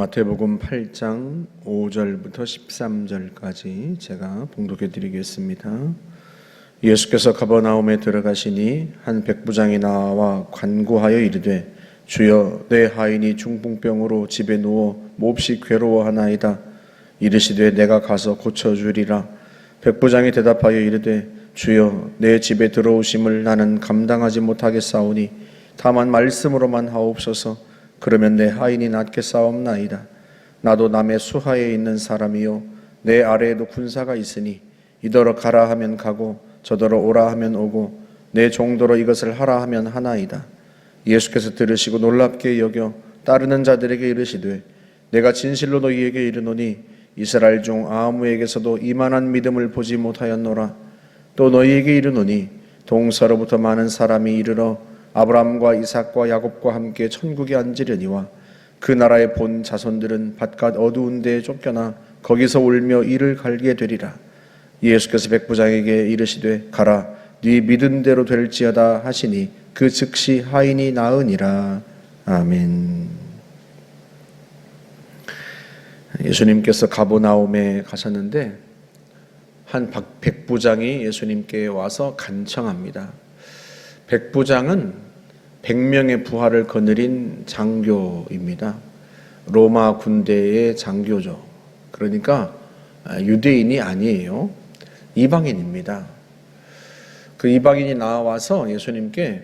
마태복음 8장 5절부터 13절까지 제가 봉독해 드리겠습니다. 예수께서 가버나움에 들어가시니 한 백부장이 나와 간구하여 이르되 주여 내 하인이 중풍병으로 집에 누워 몹시 괴로워하나이다. 이르시되 내가 가서 고쳐주리라. 백부장이 대답하여 이르되 주여 내 집에 들어오심을 나는 감당하지 못하겠사오니 다만 말씀으로만 하옵소서. 그러면 내 하인이 낫겠사옵나이다. 나도 남의 수하에 있는 사람이요 내 아래에도 군사가 있으니 이더러 가라 하면 가고 저더러 오라 하면 오고 내 종도로 이것을 하라 하면 하나이다. 예수께서 들으시고 놀랍게 여겨 따르는 자들에게 이르시되 내가 진실로 너희에게 이르노니 이스라엘 중 아무에게서도 이만한 믿음을 보지 못하였노라. 또 너희에게 이르노니 동서로부터 많은 사람이 이르러 아브라함과 이삭과 야곱과 함께 천국에 앉으려니와 그 나라의 본 자손들은 바깥 어두운 데에 쫓겨나 거기서 울며 이를 갈게 되리라. 예수께서 백부장에게 이르시되 가라 네 믿은 대로 될지어다 하시니 그 즉시 하인이 나으니라. 아멘. 예수님께서 가버나움에 가셨는데 한 백부장이 예수님께 와서 간청합니다. 백부장은 100명의 부하를 거느린 장교입니다. 로마 군대의 장교죠. 그러니까 유대인이 아니에요. 이방인입니다. 그 이방인이 나와서 예수님께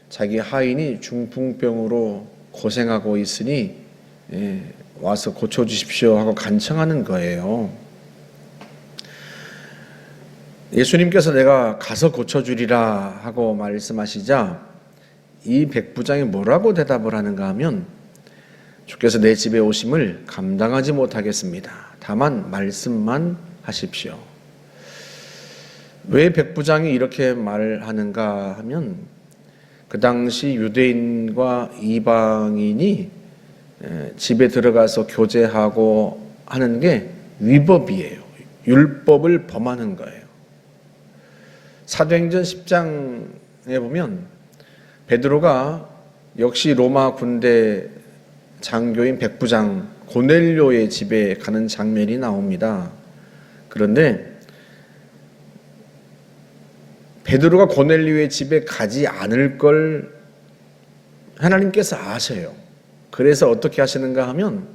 자기 하인이 중풍병으로 고생하고 있으니 와서 고쳐주십시오 하고 간청하는 거예요. 예수님께서 내가 가서 고쳐주리라 하고 말씀하시자 이 백부장이 뭐라고 대답을 하는가 하면 주께서 내 집에 오심을 감당하지 못하겠습니다. 다만 말씀만 하십시오. 왜 백부장이 이렇게 말하는가 하면 그 당시 유대인과 이방인이 집에 들어가서 교제하고 하는 게 위법이에요. 율법을 범하는 거예요. 사도행전 10장에 보면 베드로가 역시 로마 군대 장교인 백부장 고넬료의 집에 가는 장면이 나옵니다. 그런데 베드로가 고넬료의 집에 가지 않을 걸 하나님께서 아셔요. 그래서 어떻게 하시는가 하면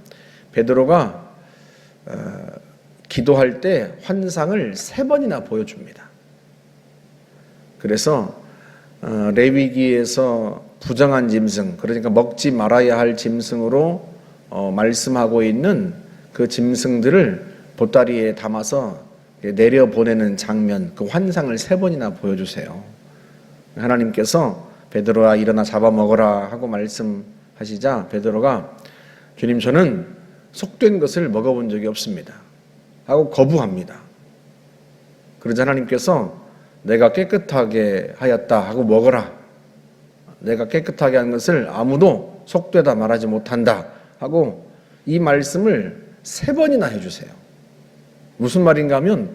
베드로가 기도할 때 환상을 3번이나 보여줍니다. 그래서 레위기에서 부정한 짐승, 그러니까 먹지 말아야 할 짐승으로 말씀하고 있는 그 짐승들을 보따리에 담아서 내려보내는 장면, 그 환상을 3번이나 보여주세요. 하나님께서 베드로야 일어나 잡아먹어라 하고 말씀하시자 베드로가 주님 저는 속된 것을 먹어본 적이 없습니다 하고 거부합니다. 그러자 하나님께서 내가 깨끗하게 하였다 하고 먹어라. 내가 깨끗하게 한 것을 아무도 속되다 말하지 못한다 하고 이 말씀을 3번이나 해주세요. 무슨 말인가 하면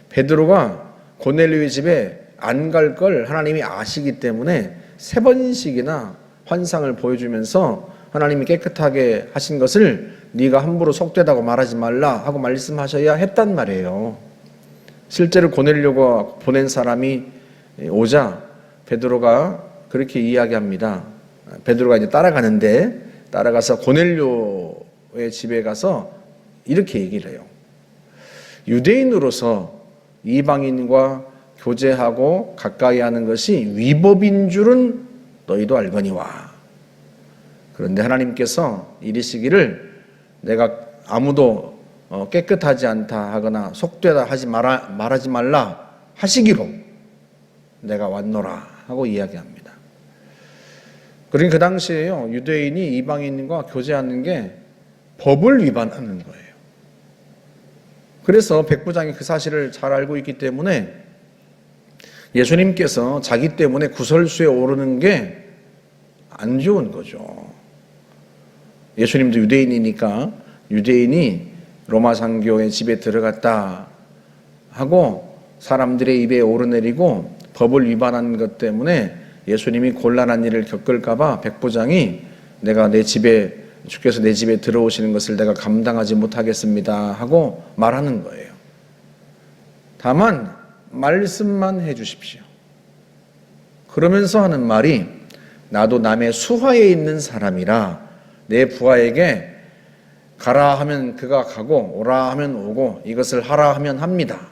베드로가 고넬료의 집에 안 갈 걸 하나님이 아시기 때문에 3번씩이나 환상을 보여주면서 하나님이 깨끗하게 하신 것을 네가 함부로 속되다고 말하지 말라 하고 말씀하셔야 했단 말이에요. 실제로 고넬료가 보낸 사람이 오자 베드로가 그렇게 이야기합니다. 베드로가 이제 따라가서 고넬료의 집에 가서 이렇게 얘기를 해요. 유대인으로서 이방인과 교제하고 가까이 하는 것이 위법인 줄은 너희도 알거니와. 그런데 하나님께서 이르시기를 내가 아무도 깨끗하지 않다 하거나 속되다 말하지 말라 하시기로 내가 왔노라 하고 이야기합니다. 그러니 그 당시에요 유대인이 이방인과 교제하는 게 법을 위반하는 거예요. 그래서 백부장이 그 사실을 잘 알고 있기 때문에 예수님께서 자기 때문에 구설수에 오르는 게 안 좋은 거죠. 예수님도 유대인이니까 유대인이 로마 장교의 집에 들어갔다 하고 사람들의 입에 오르내리고 법을 위반한 것 때문에 예수님이 곤란한 일을 겪을까 봐 백부장이 내가 내 집에 주께서 내 집에 들어오시는 것을 내가 감당하지 못하겠습니다 하고 말하는 거예요. 다만 말씀만 해 주십시오. 그러면서 하는 말이 나도 남의 수하에 있는 사람이라 내 부하에게 가라 하면 그가 가고 오라 하면 오고 이것을 하라 하면 합니다.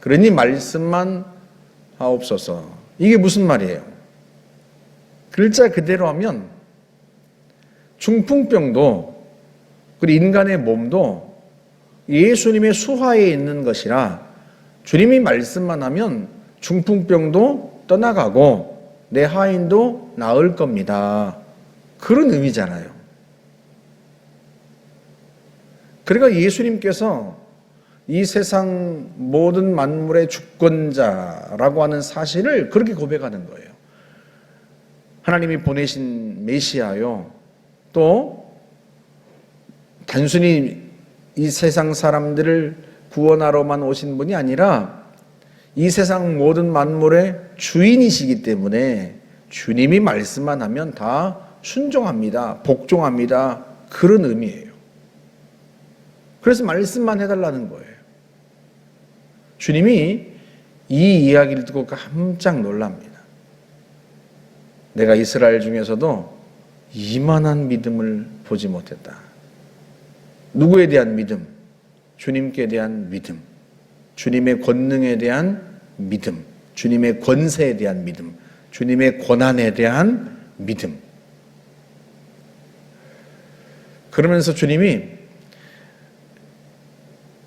그러니 말씀만 하옵소서. 이게 무슨 말이에요? 글자 그대로 하면 중풍병도 그리고 인간의 몸도 예수님의 수하에 있는 것이라 주님이 말씀만 하면 중풍병도 떠나가고 내 하인도 나을 겁니다. 그런 의미잖아요. 그러니까 예수님께서 이 세상 모든 만물의 주권자라고 하는 사실을 그렇게 고백하는 거예요. 하나님이 보내신 메시아요. 또 단순히 이 세상 사람들을 구원하러만 오신 분이 아니라 이 세상 모든 만물의 주인이시기 때문에 주님이 말씀만 하면 다 순종합니다. 복종합니다. 그런 의미예요. 그래서 말씀만 해달라는 거예요. 주님이 이 이야기를 듣고 깜짝 놀랍니다. 내가 이스라엘 중에서도 이만한 믿음을 보지 못했다. 누구에 대한 믿음? 주님께 대한 믿음. 주님의 권능에 대한 믿음. 주님의 권세에 대한 믿음. 주님의 권한에 대한 믿음. 그러면서 주님이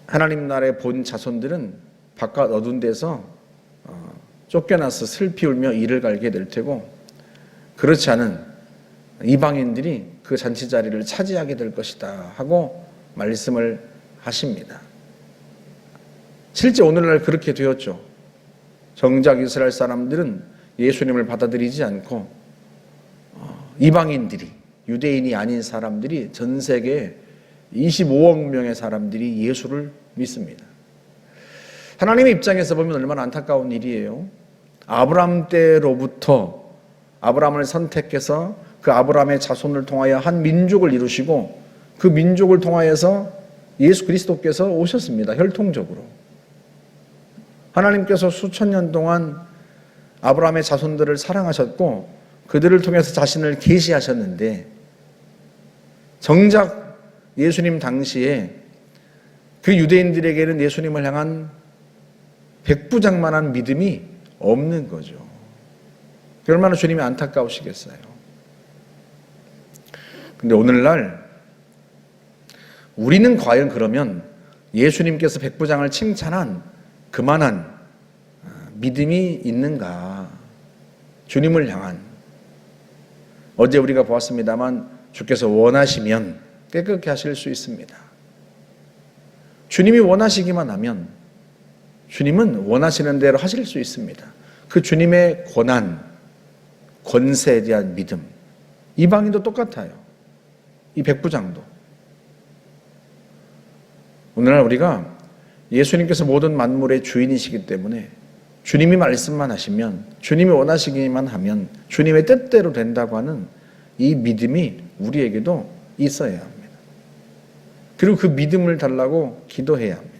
하나님 나라의 본 자손들은 바깥 어두운 데서 쫓겨나서 슬피 울며 이를 갈게 될 테고 그렇지 않은 이방인들이 그 잔치 자리를 차지하게 될 것이다 하고 말씀을 하십니다. 실제 오늘날 그렇게 되었죠. 정작 이스라엘 사람들은 예수님을 받아들이지 않고 이방인들이 유대인이 아닌 사람들이 전 세계 25억 명의 사람들이 예수를 믿습니다. 하나님의 입장에서 보면 얼마나 안타까운 일이에요. 아브라함 때로부터 아브라함을 선택해서 그 아브라함의 자손을 통하여 한 민족을 이루시고 그 민족을 통하여서 예수 그리스도께서 오셨습니다. 혈통적으로. 하나님께서 수천 년 동안 아브라함의 자손들을 사랑하셨고 그들을 통해서 자신을 계시하셨는데 정작 예수님 당시에 그 유대인들에게는 예수님을 향한 백부장만한 믿음이 없는 거죠. 얼마나 주님이 안타까우시겠어요. 근데 오늘날 우리는 과연 그러면 예수님께서 백부장을 칭찬한 그만한 믿음이 있는가? 주님을 향한. 어제 우리가 보았습니다만 주께서 원하시면 깨끗게 하실 수 있습니다. 주님이 원하시기만 하면 주님은 원하시는 대로 하실 수 있습니다. 그 주님의 권한, 권세에 대한 믿음. 이방인도 똑같아요. 이 백부장도. 오늘날 우리가 예수님께서 모든 만물의 주인이시기 때문에 주님이 말씀만 하시면, 주님이 원하시기만 하면 주님의 뜻대로 된다고 하는 이 믿음이 우리에게도 있어야 합니다. 그리고 그 믿음을 달라고 기도해야 합니다.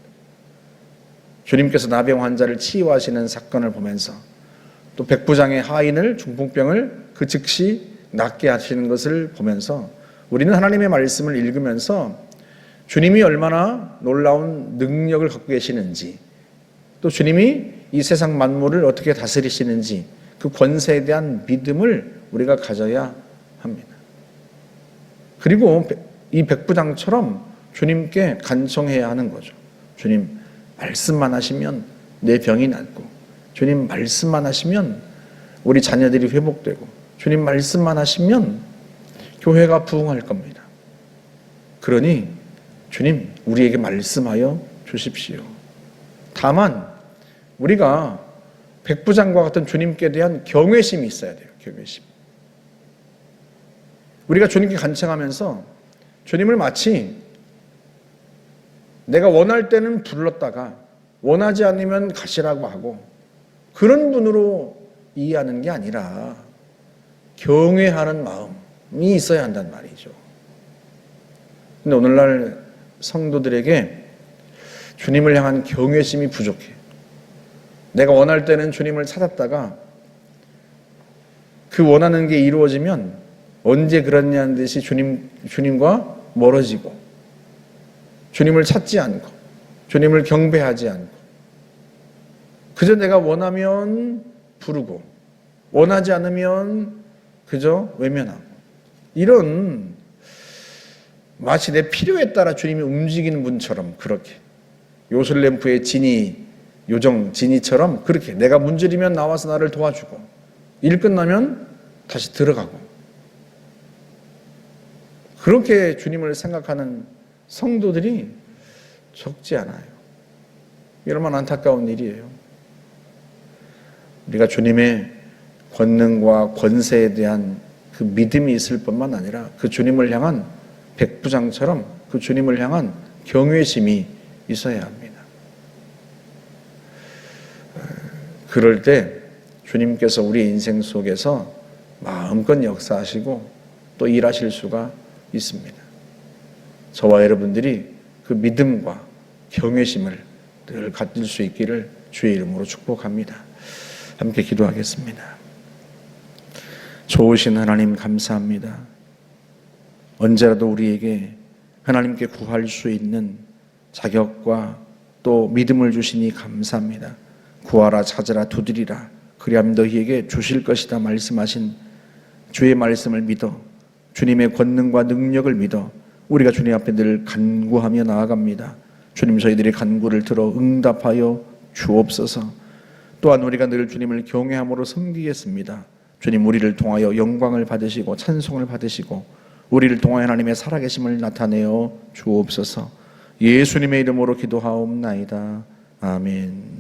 주님께서 나병 환자를 치유하시는 사건을 보면서 또 백부장의 하인을 중풍병을 그 즉시 낫게 하시는 것을 보면서 우리는 하나님의 말씀을 읽으면서 주님이 얼마나 놀라운 능력을 갖고 계시는지 또 주님이 이 세상 만물을 어떻게 다스리시는지 그 권세에 대한 믿음을 우리가 가져야 합니다. 그리고 이 백부장처럼 주님께 간청해야 하는 거죠. 주님 말씀만 하시면 내 병이 낫고 주님 말씀만 하시면 우리 자녀들이 회복되고 주님 말씀만 하시면 교회가 부흥할 겁니다. 그러니 주님 우리에게 말씀하여 주십시오. 다만 우리가 백부장과 같은 주님께 대한 경외심이 있어야 돼요. 경외심. 우리가 주님께 간청하면서 주님을 마치 내가 원할 때는 불렀다가 원하지 않으면 가시라고 하고 그런 분으로 이해하는 게 아니라 경외하는 마음, 있어야 한단 말이죠. 근데 오늘날 성도들에게 주님을 향한 경외심이 부족해. 내가 원할 때는 주님을 찾았다가 그 원하는 게 이루어지면 언제 그랬냐는 듯이 주님과 멀어지고, 주님을 찾지 않고, 주님을 경배하지 않고, 그저 내가 원하면 부르고 원하지 않으면 그저 외면하고, 이런 마치 내 필요에 따라 주님이 움직이는 분처럼, 그렇게 요술램프의 지니처럼 그렇게 내가 문지르면 나와서 나를 도와주고 일 끝나면 다시 들어가고, 그렇게 주님을 생각하는 성도들이 적지 않아요. 이러면 안타까운 일이에요. 우리가 주님의 권능과 권세에 대한 그 믿음이 있을 뿐만 아니라 그 주님을 향한 백부장처럼 그 주님을 향한 경외심이 있어야 합니다. 그럴 때 주님께서 우리 인생 속에서 마음껏 역사하시고 또 일하실 수가 있습니다. 저와 여러분들이 그 믿음과 경외심을 늘 가질 수 있기를 주의 이름으로 축복합니다. 함께 기도하겠습니다. 좋으신 하나님 감사합니다. 언제라도 우리에게 하나님께 구할 수 있는 자격과 또 믿음을 주시니 감사합니다. 구하라, 찾으라, 두드리라, 그리하면 너희에게 주실 것이다 말씀하신 주의 말씀을 믿어 주님의 권능과 능력을 믿어 우리가 주님 앞에 늘 간구하며 나아갑니다. 주님, 저희들의 간구를 들어 응답하여 주옵소서. 또한 우리가 늘 주님을 경외함으로 섬기겠습니다. 주님, 우리를 통하여 영광을 받으시고 찬송을 받으시고 우리를 통하여 하나님의 살아계심을 나타내어 주옵소서. 예수님의 이름으로 기도하옵나이다. 아멘.